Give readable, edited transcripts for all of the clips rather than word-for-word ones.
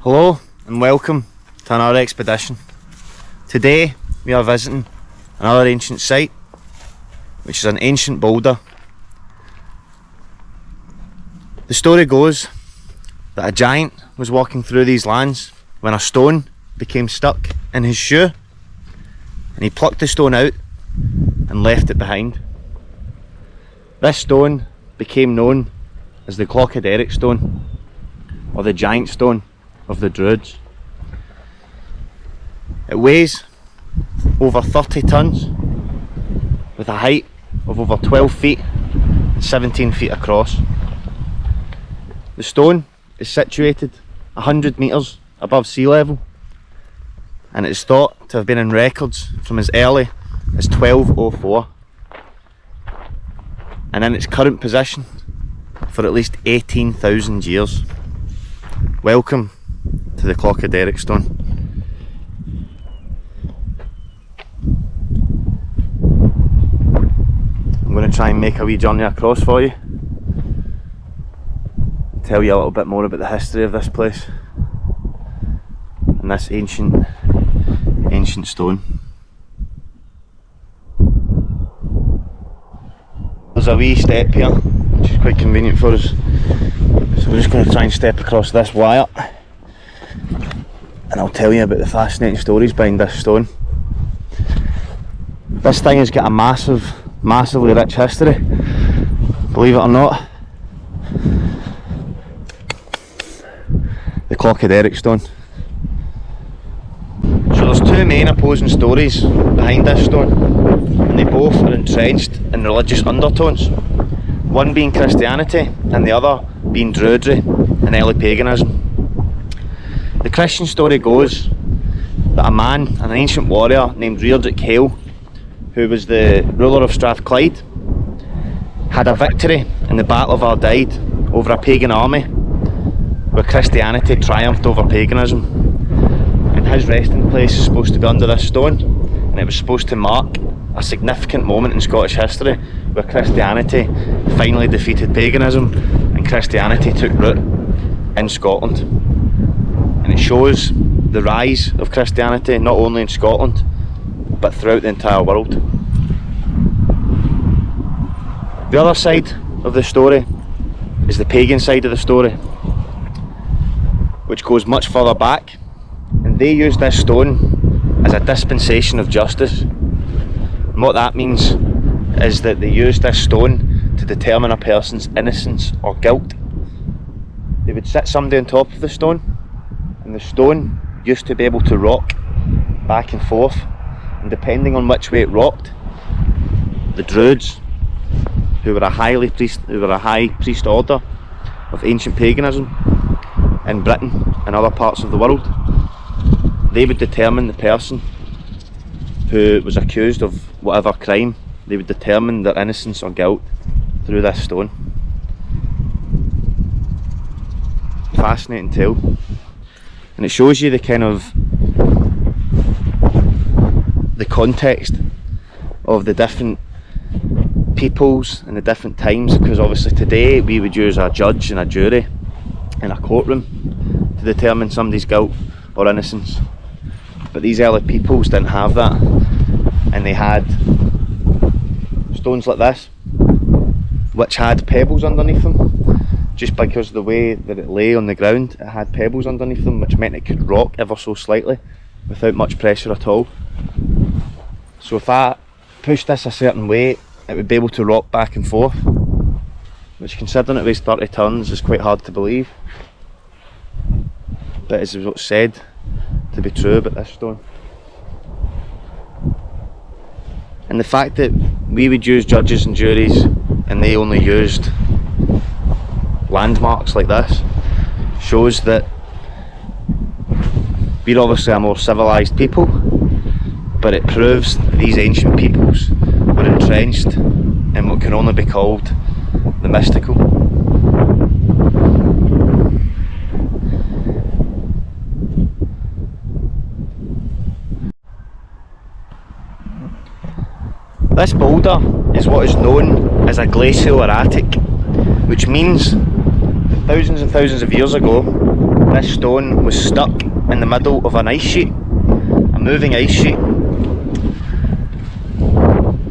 Hello and welcome to another expedition. Today we are visiting another ancient site, which is an ancient boulder. The story goes that a giant was walking through these lands when a stone became stuck in his shoe, and he plucked the stone out and left it behind. This stone became known as the Clochoderick Stone, or the giant stone of the Druids. It weighs over 30 tons with a height of over 12 feet and 17 feet across. The stone is situated 100 metres above sea level, and it is thought to have been in records from as early as 1204 and in its current position for at least 18,000 years. Welcome to the Clochoderick Stone. I'm going to try and make a wee journey across for you, tell you a little bit more about the history of this place and this ancient stone. There's a wee step here which is quite convenient for us, so we're just going to try and step across this wire and I'll tell you about the fascinating stories behind this stone. This thing has got a massively rich history, believe it or not. The Clochoderick Stone. So there's two main opposing stories behind this stone, and they both are entrenched in religious undertones, one being Christianity and the other being Druidry and early paganism. The Christian story goes that a man, an ancient warrior named Rhydderch Hael, who was the ruler of Strathclyde, had a victory in the Battle of Arderydd over a pagan army where Christianity triumphed over paganism. And his resting place is supposed to be under this stone, and it was supposed to mark a significant moment in Scottish history where Christianity finally defeated paganism and Christianity took root in Scotland. And it shows the rise of Christianity not only in Scotland but throughout the entire world. The other side of the story is the pagan side of the story, which goes much further back, and they use this stone as a dispensation of justice. And what that means is that they use this stone to determine a person's innocence or guilt. They would sit somebody on top of the stone, and the stone used to be able to rock back and forth, and depending on which way it rocked, the Druids, who were a high priest order of ancient paganism in Britain and other parts of the world, they would determine the person who was accused of whatever crime. They would determine their innocence or guilt through this stone. Fascinating tale, and it shows you the kind of the context of the different peoples and the different times, because obviously today we would use a judge and a jury in a courtroom to determine somebody's guilt or innocence, but these early peoples didn't have that, and they had stones like this which had pebbles underneath them. Just because of the way that it lay on the ground, it had pebbles underneath them, which meant it could rock ever so slightly without much pressure at all. So if I pushed this a certain way, it would be able to rock back and forth, which, considering it weighs 30 tons, is quite hard to believe, but is what's said to be true about this stone. And the fact that we would use judges and juries and they only used landmarks like this shows that we're obviously a more civilised people, but it proves that these ancient peoples were entrenched in what can only be called the mystical. This boulder is what is known as a glacial erratic, which means that thousands and thousands of years ago this stone was stuck in the middle of an ice sheet, a moving ice sheet.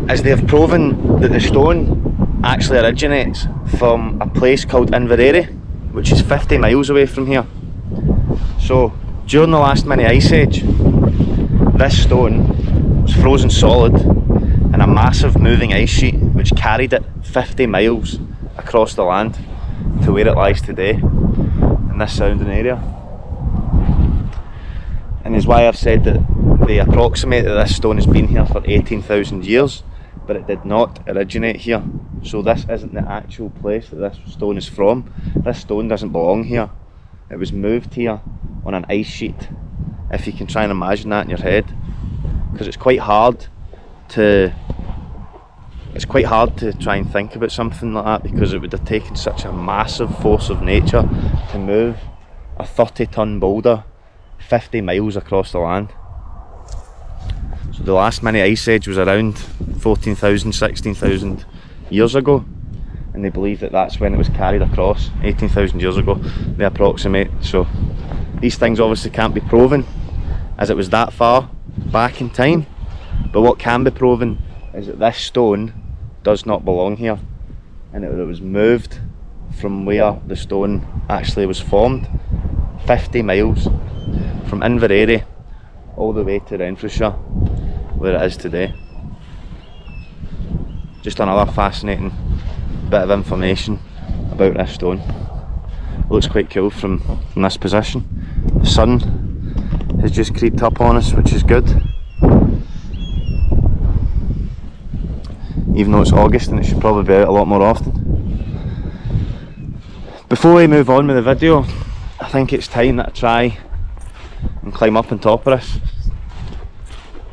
As they have proven that the stone actually originates from a place called Inverary, which is 50 miles away from here. So during the last mini ice age, this stone was frozen solid in a massive moving ice sheet which carried it 50 miles across the land to where it lies today, in this sounding area. And is why I've said that they approximate that this stone has been here for 18,000 years, but it did not originate here. So this isn't the actual place that this stone is from. This stone doesn't belong here. It was moved here on an ice sheet, if you can try and imagine that in your head, because it's quite hard to try and think about something like that, because it would have taken such a massive force of nature to move a 30-ton boulder 50 miles across the land. So the last mini ice age was around 14,000, 16,000 years ago, and they believe that that's when it was carried across. 18,000 years ago, they approximate. So these things obviously can't be proven as it was that far back in time, but what can be proven is that this stone does not belong here, and it was moved from where the stone actually was formed, 50 miles from Inverary all the way to Renfrewshire, where it is today. Just another fascinating bit of information about this stone. It looks quite cool from this position. The sun has just creeped up on us, which is good, even though it's August and it should probably be out a lot more often. Before we move on with the video, I think it's time that I try and climb up on top of this.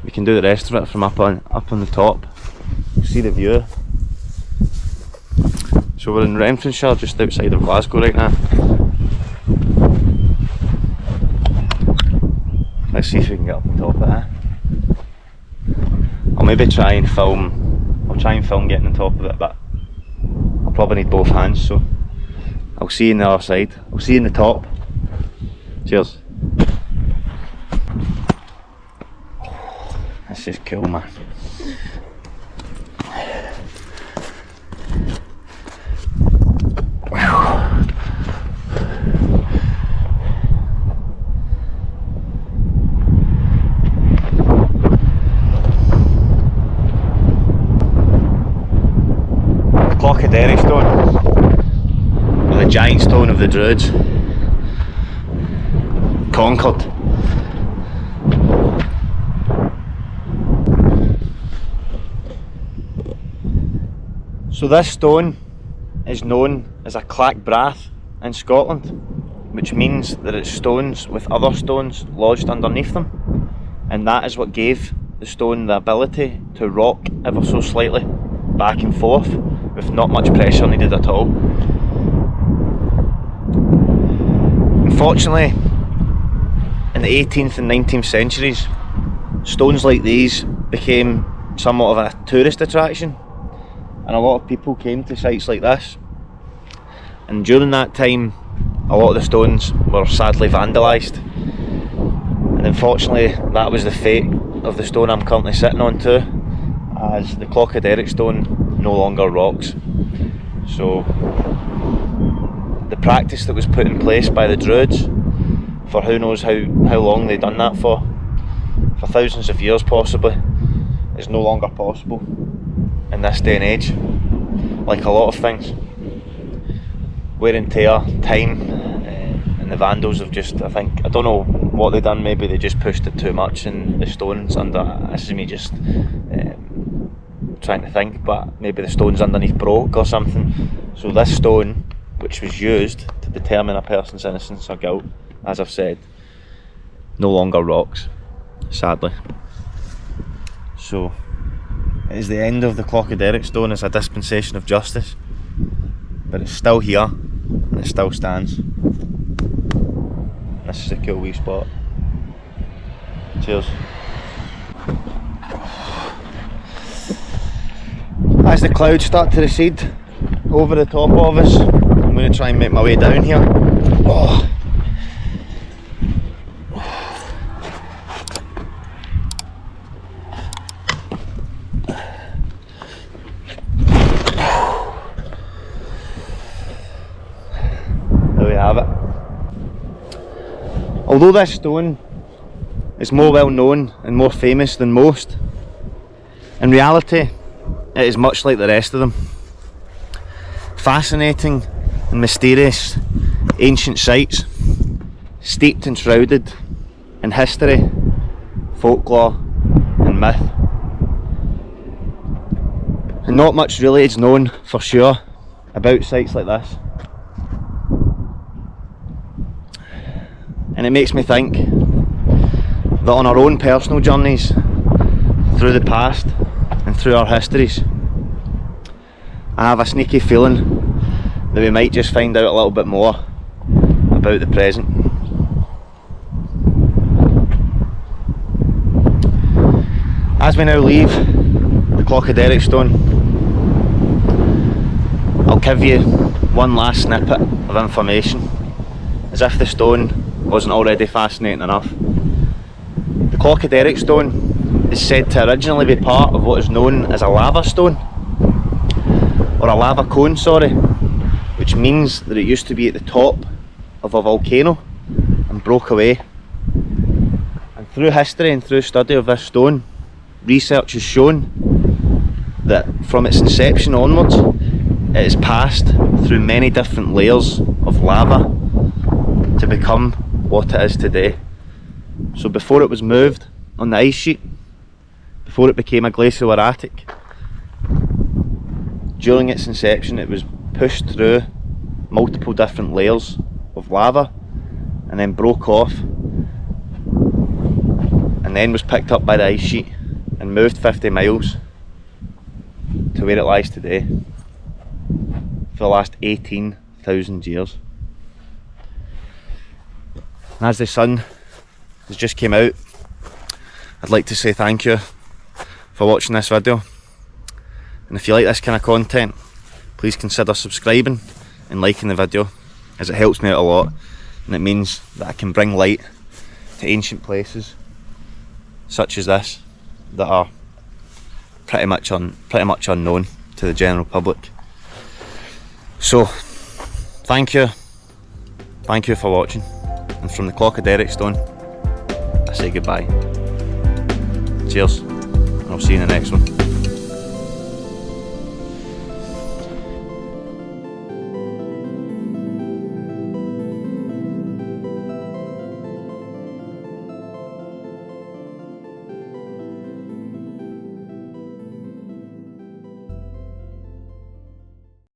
We can do the rest of it from up on the top. See the view. So we're in Renfrewshire, just outside of Glasgow right now. Let's see if we can get up on top of that. I'll maybe try and film. I'll try and film getting on top of it, but I'll probably need both hands. So I'll see you on the other side. I'll see you in the top. Cheers. This is cool, man. Clochoderick Stone, or the giant stone of the Druids, conquered. So this stone is known as a clach-bràth in Scotland, which means that it's stones with other stones lodged underneath them, and that is what gave the stone the ability to rock ever so slightly back and forth with not much pressure needed at all. Unfortunately, in the 18th and 19th centuries, stones like these became somewhat of a tourist attraction, and a lot of people came to sites like this. And during that time, a lot of the stones were sadly vandalised, and unfortunately that was the fate of the stone I'm currently sitting on too, as the Clochoderick Stone no longer rocks. So the practice that was put in place by the Druids, for who knows how long they've done that for thousands of years possibly, is no longer possible in this day and age. Like a lot of things, wear and tear, time, and the Vandals have just, I don't know what they've done, maybe they just pushed it too much and the stones under, this is me just trying to think, but maybe the stones underneath broke or something. So this stone, which was used to determine a person's innocence or guilt, as I've said, no longer rocks, sadly. So it is the end of the Clochoderick Stone as a dispensation of justice, but it's still here and it still stands. This is a cool wee spot. Cheers. As the clouds start to recede over the top of us, I'm going to try and make my way down here. Oh, Although this stone is more well known and more famous than most, in reality it is much like the rest of them. Fascinating and mysterious ancient sites, steeped and shrouded in history, folklore and myth. And not much really is known for sure about sites like this. And it makes me think that on our own personal journeys through the past and through our histories, I have a sneaky feeling that we might just find out a little bit more about the present. As we now leave the Clochoderick Stone, I'll give you one last snippet of information, as if the stone wasn't already fascinating enough. The Clochoderick Stone is said to originally be part of what is known as a lava stone, or a lava cone, sorry, which means that it used to be at the top of a volcano and broke away. And through history and through study of this stone, research has shown that from its inception onwards, it has passed through many different layers of lava to become what it is today. So before it was moved on the ice sheet, before it became a glacial erratic, during its inception it was pushed through multiple different layers of lava and then broke off, and then was picked up by the ice sheet and moved 50 miles to where it lies today for the last 18,000 years. And as the sun has just came out, I'd like to say thank you for watching this video, and if you like this kind of content, please consider subscribing and liking the video, as it helps me out a lot, and it means that I can bring light to ancient places such as this that are pretty much unknown to the general public. So thank you for watching, and from the Clochoderick Stone I say goodbye. Cheers, and I'll see you in the next one.